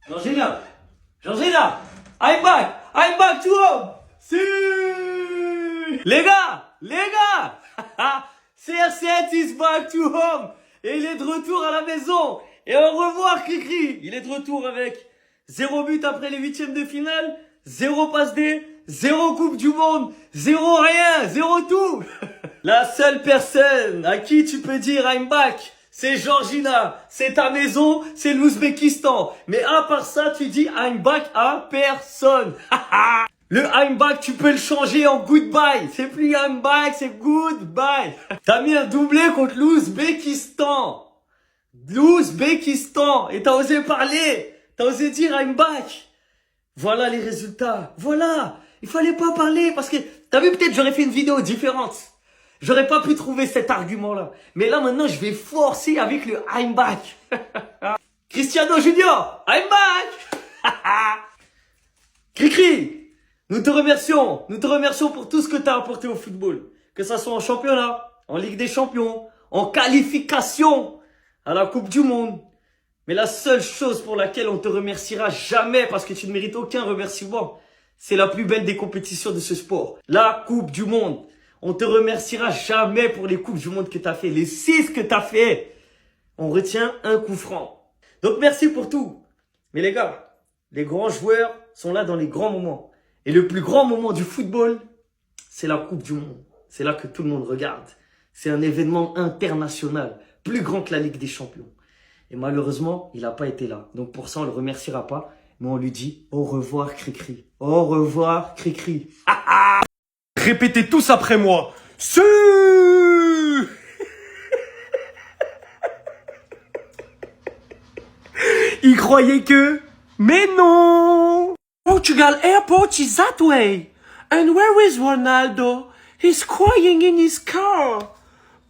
Georgina, Georgina, I'm back to home. Si. Les gars, CR7 is back to home. Et il est de retour à la maison. Et au revoir, Cricri. Il est de retour avec 0 but après les huitièmes de finale, 0 passe D, 0 coupe du monde, 0 rien, 0 tout. La seule personne à qui tu peux dire I'm back, c'est Georgina. C'est ta maison, c'est l'Ouzbékistan. Mais à part ça, tu dis I'm back à personne. Le I'm back, tu peux le changer en goodbye. C'est plus I'm back, c'est goodbye. T'as mis un doublé contre l'Ouzbékistan. L'Ouzbékistan. Et t'as osé parler. T'as osé dire I'm back. Voilà les résultats. Voilà. Il fallait pas parler parce que, t'as vu, peut-être j'aurais fait une vidéo différente. J'aurais pas pu trouver cet argument-là. Mais là, maintenant, je vais forcer avec le I'm back. Cristiano Junior, I'm back. Cricri, nous te remercions. Nous te remercions pour tout ce que tu as apporté au football. Que ça soit en championnat, en Ligue des Champions, en qualification à la Coupe du Monde. Mais la seule chose pour laquelle on te remerciera jamais, parce que tu ne mérites aucun remerciement, c'est la plus belle des compétitions de ce sport. La Coupe du Monde. On te remerciera jamais pour les Coupes du Monde que tu as fait. Les 6 que tu as fait. On retient un coup franc. Donc merci pour tout. Mais les gars, les grands joueurs sont là dans les grands moments. Et le plus grand moment du football, c'est la Coupe du Monde. C'est là que tout le monde regarde. C'est un événement international, plus grand que la Ligue des Champions. Et malheureusement, il n'a pas été là. Donc pour ça, on ne le remerciera pas. Mais on lui dit au revoir, Cricri. Au revoir, Cricri. Répétez tous après moi. Su. Il croyait que... Mais non. Portugal airport is that way. And where is Ronaldo? He's crying in his car.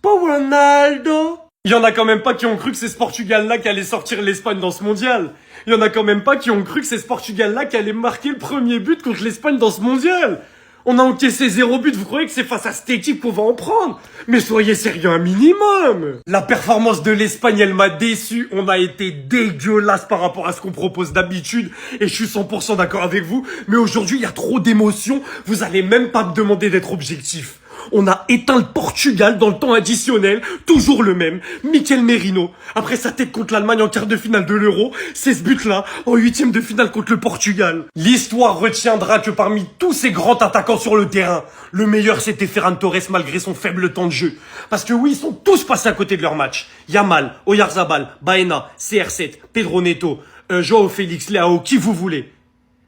Pauvre Ronaldo. Il y en a quand même pas qui ont cru que c'est ce Portugal-là qui allait sortir l'Espagne dans ce mondial. Il y en a quand même pas qui ont cru que c'est ce Portugal-là qui allait marquer le premier but contre l'Espagne dans ce mondial. On a encaissé 0 but, vous croyez que c'est face à cette équipe qu'on va en prendre? Mais soyez sérieux un minimum. La performance de l'Espagne, elle m'a déçu. On a été dégueulasse par rapport à ce qu'on propose d'habitude. Et je suis 100% d'accord avec vous. Mais aujourd'hui, il y a trop d'émotions. Vous allez même pas me demander d'être objectif. On a éteint le Portugal dans le temps additionnel, toujours le même, Mikel Merino. Après sa tête contre l'Allemagne en quart de finale de l'Euro, c'est ce but-là, en huitième de finale contre le Portugal. L'histoire retiendra que parmi tous ces grands attaquants sur le terrain, le meilleur c'était Ferran Torres malgré son faible temps de jeu. Parce que oui, ils sont tous passés à côté de leur match. Yamal, Oyarzabal, Baena, CR7, Pedro Neto, Joao Félix, Leao, qui vous voulez.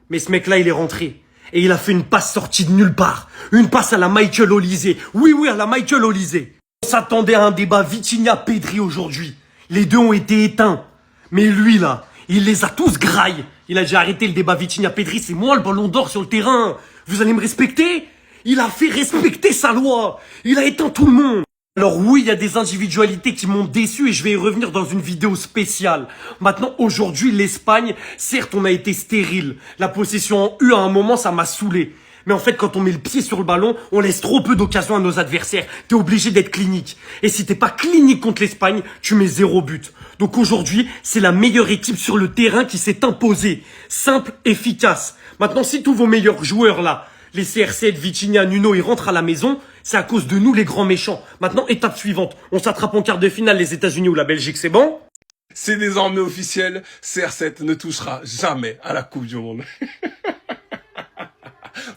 Mais ce mec-là, il est rentré. Et il a fait une passe sortie de nulle part. Une passe à la Michael Olise. Oui, à la Michael Olise. On s'attendait à un débat Vitinha-Pedri aujourd'hui. Les deux ont été éteints. Mais lui, là, il les a tous grailles. Il a déjà arrêté le débat Vitinha-Pedri. C'est moi le ballon d'or sur le terrain. Vous allez me respecter? Il a fait respecter sa loi. Il a éteint tout le monde. Alors oui, il y a des individualités qui m'ont déçu et je vais y revenir dans une vidéo spéciale. Maintenant, aujourd'hui, l'Espagne, certes, on a été stérile. La possession en U, à un moment, ça m'a saoulé. Mais en fait, quand on met le pied sur le ballon, on laisse trop peu d'occasions à nos adversaires. T'es obligé d'être clinique. Et si t'es pas clinique contre l'Espagne, tu mets 0 but. Donc aujourd'hui, c'est la meilleure équipe sur le terrain qui s'est imposée. Simple, efficace. Maintenant, si tous vos meilleurs joueurs là, les CR7, Vitinha, Nuno, ils rentrent à la maison, c'est à cause de nous les grands méchants. Maintenant, étape suivante. On s'attrape en quart de finale les États-Unis ou la Belgique, c'est bon? C'est désormais officiel, CR7 ne touchera jamais à la Coupe du Monde.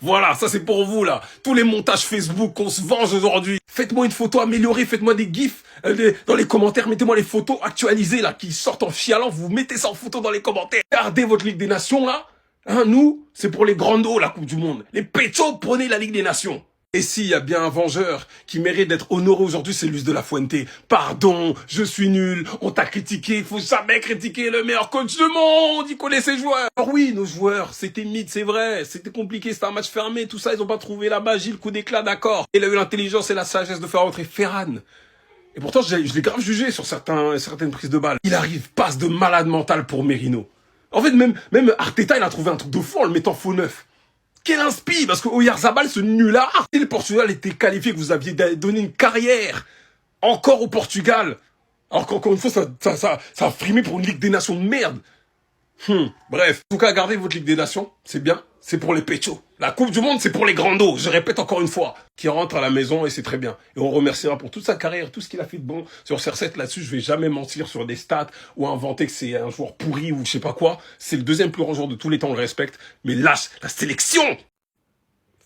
Voilà, ça c'est pour vous là. Tous les montages Facebook, on se venge aujourd'hui. Faites-moi une photo améliorée, faites-moi des gifs dans les commentaires. Mettez-moi les photos actualisées là, qui sortent en fialant. Vous mettez ça en photo dans les commentaires. Gardez votre Ligue des Nations là. Hein, nous, c'est pour les grandos la Coupe du Monde. Les péchos, prenez la Ligue des Nations. Et s'il y a bien un vengeur qui mérite d'être honoré aujourd'hui, c'est Luis de la Fuente. Pardon, je suis nul, on t'a critiqué, il faut jamais critiquer le meilleur coach du monde, il connaît ses joueurs. Alors oui, nos joueurs, c'était mythe, c'est vrai, c'était compliqué, c'était un match fermé, tout ça, ils ont pas trouvé la magie, le coup d'éclat, d'accord. Il a eu l'intelligence et la sagesse de faire rentrer Ferran. Et pourtant, je l'ai grave jugé sur certaines prises de balles. Il arrive, passe de malade mental pour Merino. En fait, même Arteta, il a trouvé un truc de fou en le mettant faux neuf. Quel inspi, parce que Oyarzabal, ce nulard, si le Portugal était qualifié, que vous aviez donné une carrière encore au Portugal, alors qu'encore une fois, ça a frimé pour une Ligue des Nations de merde. Bref, en tout cas, gardez votre Ligue des Nations, c'est bien, c'est pour les péchos. La Coupe du Monde, c'est pour les grandos, je répète encore une fois, qui rentrent à la maison et c'est très bien. Et on remerciera pour toute sa carrière, tout ce qu'il a fait de bon sur CR7 là-dessus. Je vais jamais mentir sur des stats ou inventer que c'est un joueur pourri ou je sais pas quoi. C'est le deuxième plus grand joueur de tous les temps, on le respecte. Mais lâche la sélection!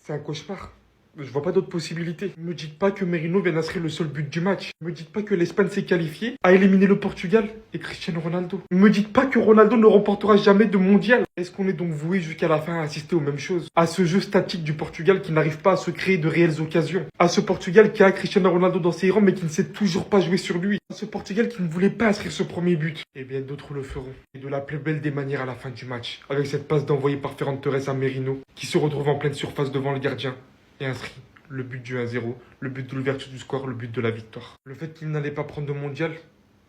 C'est un cauchemar. Je vois pas d'autre possibilité. Me dites pas que Merino vient d'inscrire le seul but du match. Me dites pas que l'Espagne s'est qualifiée, a éliminé le Portugal et Cristiano Ronaldo. Me dites pas que Ronaldo ne remportera jamais de mondial. Est-ce qu'on est donc voué jusqu'à la fin à assister aux mêmes choses? À ce jeu statique du Portugal qui n'arrive pas à se créer de réelles occasions. À ce Portugal qui a Cristiano Ronaldo dans ses rangs mais qui ne sait toujours pas jouer sur lui. À ce Portugal qui ne voulait pas inscrire ce premier but. Eh bien d'autres le feront. Et de la plus belle des manières à la fin du match. Avec cette passe d'envoyé par Ferran Torres à Merino qui se retrouve en pleine surface devant le gardien. Et inscrit le but du 1-0, le but de l'ouverture du score, le but de la victoire. Le fait qu'il n'allait pas prendre de mondial,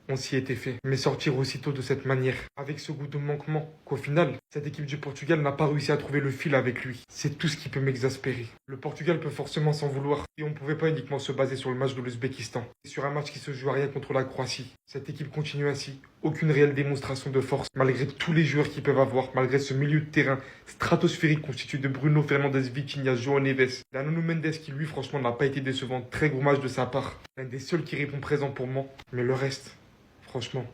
on s'y était fait. Mais sortir aussitôt de cette manière, avec ce goût de manquement, qu'au final, cette équipe du Portugal n'a pas réussi à trouver le fil avec lui. C'est tout ce qui peut m'exaspérer. Le Portugal peut forcément s'en vouloir. Et on ne pouvait pas uniquement se baser sur le match de l'Ouzbékistan. C'est sur un match qui se joue à rien contre la Croatie. Cette équipe continue ainsi. Aucune réelle démonstration de force, malgré tous les joueurs qu'ils peuvent avoir, malgré ce milieu de terrain stratosphérique constitué de Bruno Fernandes, Vitinha, João Neves. Nuno Mendes qui lui franchement n'a pas été décevant. Très gros match de sa part. L'un des seuls qui répond présent pour moi. Mais le reste... Franchement.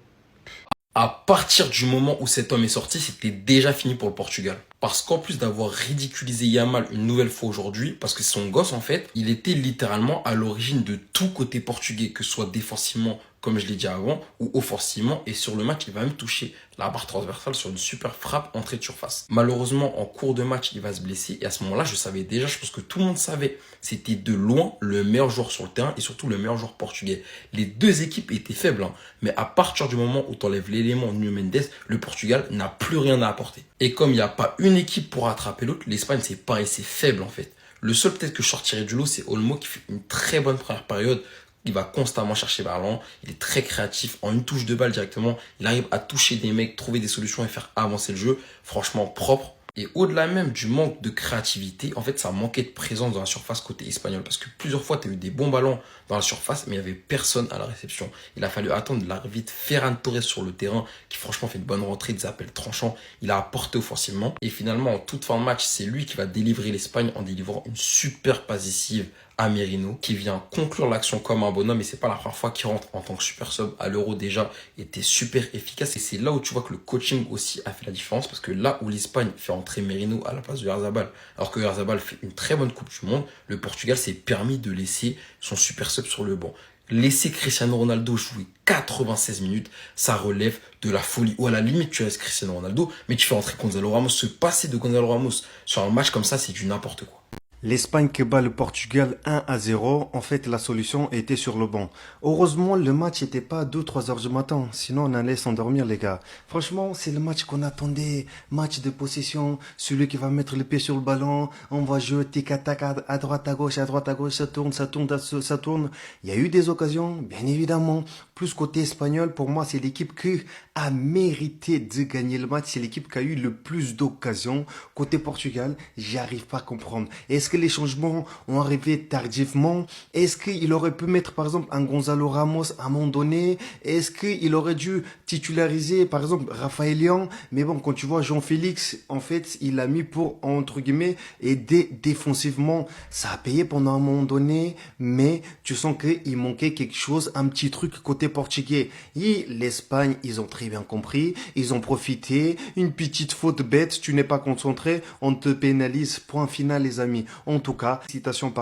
À partir du moment où cet homme est sorti, c'était déjà fini pour le Portugal. Parce qu'en plus d'avoir ridiculisé Yamal une nouvelle fois aujourd'hui, parce que son gosse en fait, il était littéralement à l'origine de tout côté portugais, que ce soit défensivement, comme je l'ai dit avant, ou offensivement. Et sur le match, il va même toucher la barre transversale sur une super frappe entrée de surface. Malheureusement, en cours de match, il va se blesser. Et à ce moment-là, je savais déjà, je pense que tout le monde savait, c'était de loin le meilleur joueur sur le terrain et surtout le meilleur joueur portugais. Les deux équipes étaient faibles, hein, mais à partir du moment où tu enlèves l'élément Nuno Mendes, le Portugal n'a plus rien à apporter. Et comme il n'y a pas une équipe pour rattraper l'autre, l'Espagne, c'est pareil, c'est faible en fait. Le seul peut-être que je sortirais du lot, c'est Olmo qui fait une très bonne première période. Il va constamment chercher ballon, il est très créatif, en une touche de balle directement, il arrive à toucher des mecs, trouver des solutions et faire avancer le jeu, franchement propre. Et au-delà même du manque de créativité, en fait, ça manquait de présence dans la surface côté espagnol. Parce que plusieurs fois, tu as eu des bons ballons dans la surface, mais il n'y avait personne à la réception. Il a fallu attendre l'arrivée de Ferran Torres sur le terrain, qui franchement fait une bonne rentrée, des appels tranchants. Il a apporté offensivement. Et finalement, en toute fin de match, c'est lui qui va délivrer l'Espagne en délivrant une super passe décisive à Merino, qui vient conclure l'action comme un bonhomme. Et c'est pas la première fois qu'il rentre en tant que super sub. À l'Euro déjà, était super efficace. Et c'est là où tu vois que le coaching aussi a fait la différence. Parce que là où l'Espagne fait entrer Merino à la place de Oyarzabal, alors que Oyarzabal fait une très bonne Coupe du Monde, le Portugal s'est permis de laisser son super sub sur le banc. Laisser Cristiano Ronaldo jouer 96 minutes, ça relève de la folie. Ou à la limite, tu laisses Cristiano Ronaldo, mais tu fais entrer Gonzalo Ramos. Se passer de Gonzalo Ramos sur un match comme ça, c'est du n'importe quoi. L'Espagne qui bat le Portugal 1-0, en fait la solution était sur le banc. Heureusement le match n'était pas à 2-3 heures du matin, sinon on allait s'endormir les gars. Franchement c'est le match qu'on attendait, match de possession, celui qui va mettre le pied sur le ballon, on va jouer tic-tac à droite à gauche, ça tourne, ça tourne. Il y a eu des occasions, bien évidemment. Plus côté espagnol, pour moi c'est l'équipe qui a mérité de gagner le match, c'est l'équipe qui a eu le plus d'occasions. Côté Portugal, j'y arrive pas à comprendre. Est-ce que les changements ont arrivé tardivement? Est-ce qu'il aurait pu mettre par exemple un Gonzalo Ramos à un moment donné? Est-ce qu'il aurait dû titulariser par exemple Raphaël Léon? Mais bon, quand tu vois Jean-Félix, en fait, il l'a mis pour, entre guillemets, aider défensivement. Ça a payé pendant un moment donné, mais tu sens qu'il manquait quelque chose, un petit truc côté portugais. Et l'Espagne, ils ont très bien compris, ils ont profité. Une petite faute bête, tu n'es pas concentré, on te pénalise. Point final les amis. En tout cas, citation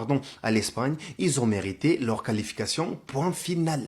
à l'Espagne, ils ont mérité leur qualification, point final.